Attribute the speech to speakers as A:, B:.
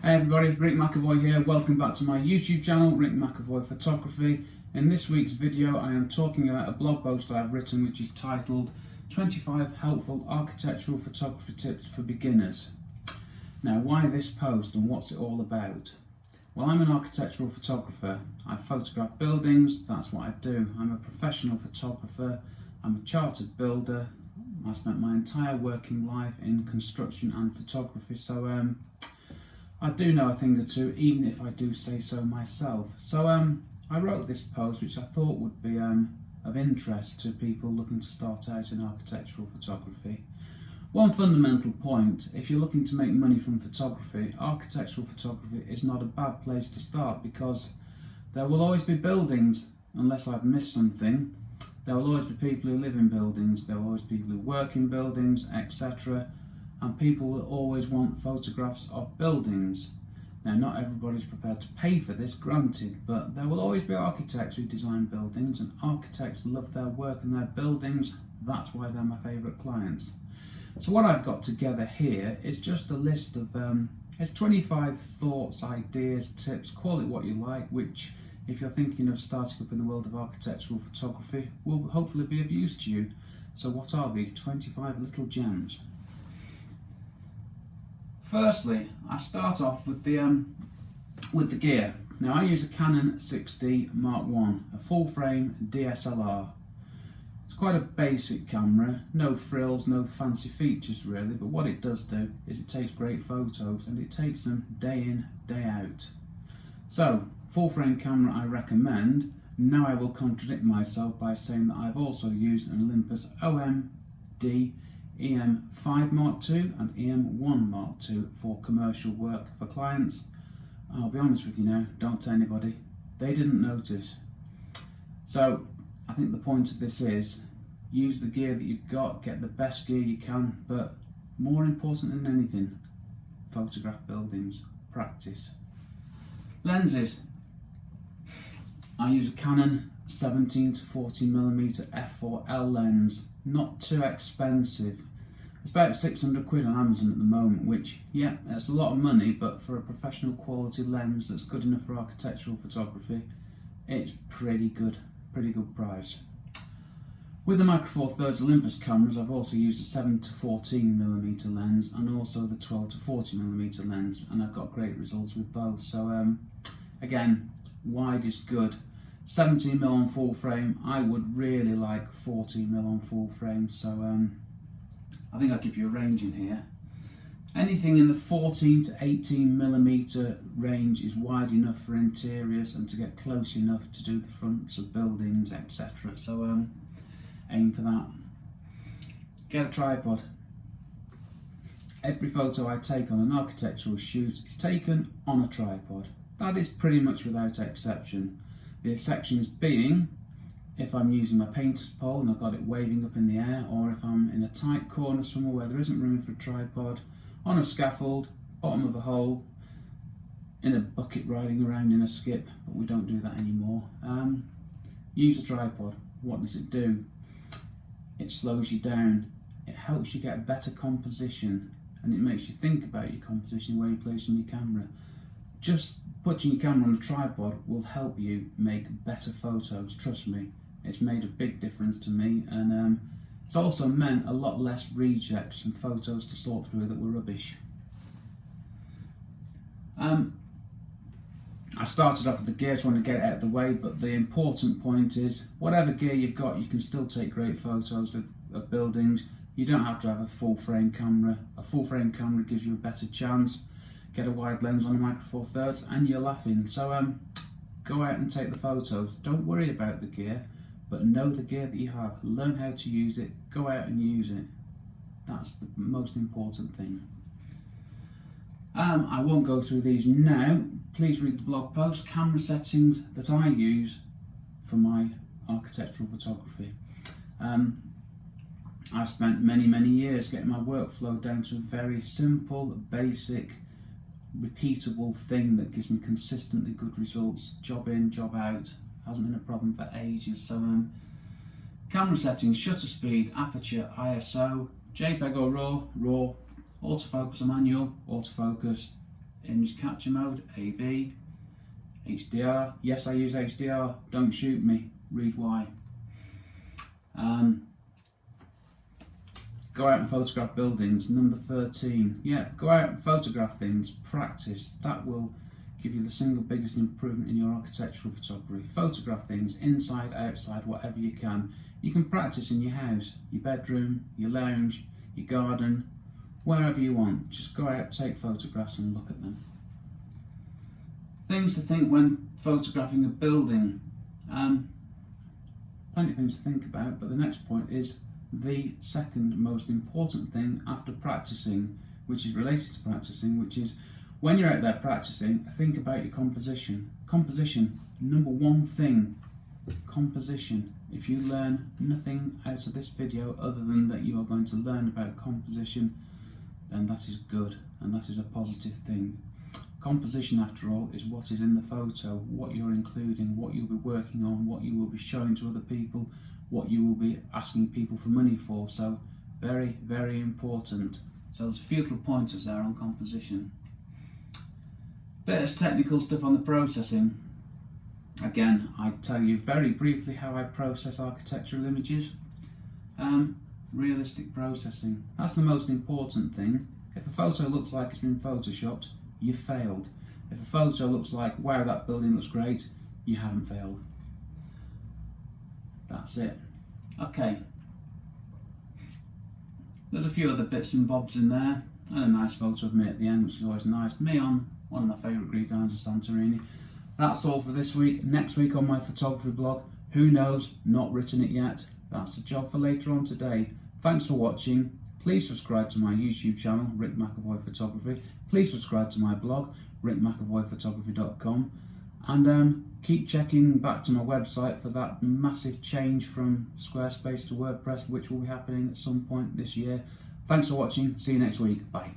A: Hey everybody, Rick McEvoy here. Welcome back to my YouTube channel, Rick McEvoy Photography. In this week's video I am talking about a blog post I've written which is titled 25 Helpful Architectural Photography Tips for Beginners. Now, why this post and what's it all about? Well, I'm an architectural photographer. I photograph buildings, that's what I do. I'm a professional photographer, I'm a chartered builder. I spent my entire working life in construction and photography, so I do know a thing or two, even if I do say so myself. So I wrote this post which I thought would be of interest to people looking to start out in architectural photography. One fundamental point: if you're looking to make money from photography, architectural photography is not a bad place to start, because there will always be buildings, unless I've missed something. There will always be people who live in buildings, there will always be people who work in buildings, etc. And people will always want photographs of buildings. Now, not everybody's prepared to pay for this, granted, but there will always be architects who design buildings, and architects love their work and their buildings. That's why they're my favourite clients. So what I've got together here is just a list of it's 25 thoughts, ideas, tips, call it what you like, which, if you're thinking of starting up in the world of architectural photography, will hopefully be of use to you. So what are these 25 little gems? Firstly, I start off with the gear. Now, I use a Canon 6D Mark I, a full frame DSLR. It's quite a basic camera, no frills, no fancy features really, but what it does do is it takes great photos, and it takes them day in, day out. So, full frame camera I recommend. Now I will contradict myself by saying that I've also used an Olympus OMD EM5 Mark II and EM1 Mark II for commercial work for clients. I'll be honest with you now, don't tell anybody, they didn't notice. So I think the point of this is, use the gear that you've got, get the best gear you can, but more important than anything, photograph buildings, practice. Lenses. I use a Canon 17 to 40mm f4L lens, not too expensive. It's about 600 quid on Amazon at the moment, which, yeah, that's a lot of money, but for a professional quality lens that's good enough for architectural photography, it's pretty good price. With the Micro Four Thirds Olympus cameras, I've also used a 7 to 14mm lens and also the 12 to 40mm lens, and I've got great results with both. So again, wide is good. 17mm on full frame, I would really like 14mm on full frame, so I think I'll give you a range in here. Anything in the 14 to 18mm range is wide enough for interiors and to get close enough to do the fronts of buildings, etc. So aim for that. Get a tripod. Every photo I take on an architectural shoot is taken on a tripod. That is pretty much without exception. The exceptions being if I'm using my painter's pole and I've got it waving up in the air, or if I'm in a tight corner somewhere where there isn't room for a tripod, on a scaffold, bottom of a hole, in a bucket riding around in a skip, but we don't do that anymore. Use a tripod. What does it do? It slows you down, it helps you get better composition, and it makes you think about your composition, where you're placing your camera. Just putting your camera on a tripod will help you make better photos, trust me. It's made a big difference to me, and it's also meant a lot less rejects and photos to sort through that were rubbish. I started off with the gear, so I want to get it out of the way, but the important point is, whatever gear you've got, you can still take great photos of buildings. You don't have to have a full frame camera. A full frame camera gives you a better chance. Get a wide lens on a Micro Four Thirds and you're laughing. So go out and take the photos. Don't worry about the gear, but know the gear that you have. Learn how to use it. Go out and use it. That's the most important thing. I won't go through these now. Please read the blog post. Camera settings that I use for my architectural photography. I've spent many years getting my workflow down to a very simple, basic, repeatable thing that gives me consistently good results. Job in, job out. Hasn't been a problem for ages. So camera settings: shutter speed, aperture, ISO, JPEG or RAW, autofocus or manual, autofocus, image capture mode, AV, HDR. Yes, I use HDR. Don't shoot me. Read why. Go out and photograph buildings. Number 13. Yeah, go out and photograph things. Practice. That will give you the single biggest improvement in your architectural photography. Photograph things inside, outside, whatever you can. You can practice in your house, your bedroom, your lounge, your garden, wherever you want. Just go out, take photographs and look at them. Things to think when photographing a building. Plenty of things to think about, but the next point is the second most important thing after practicing, which is related to practicing, which is when you're out there practicing, think about your composition. Composition, number one thing, composition. If you learn nothing out of this video other than that you are going to learn about composition, then that is good and that is a positive thing. Composition, after all, is what is in the photo, what you're including, what you'll be working on, what you will be showing to other people, what you will be asking people for money for. So very, very important. So there's a few little pointers there on composition. Bit of technical stuff on the processing. Again, I tell you very briefly how I process architectural images. Realistic processing. That's the most important thing. If a photo looks like it's been photoshopped, you failed. If a photo looks like, wow, that building looks great, you haven't failed. That's it. Okay. There's a few other bits and bobs in there, and a nice photo of me at the end, which is always nice. Me on one of my favourite Greek islands of Santorini. That's all for this week. Next week on my photography blog, who knows, not written it yet. That's the job for later on today. Thanks for watching. Please subscribe to my YouTube channel, Rick McEvoy Photography. Please subscribe to my blog, rickmcavoyphotography.com. And keep checking back to my website for that massive change from Squarespace to WordPress, which will be happening at some point this year. Thanks for watching. See you next week. Bye.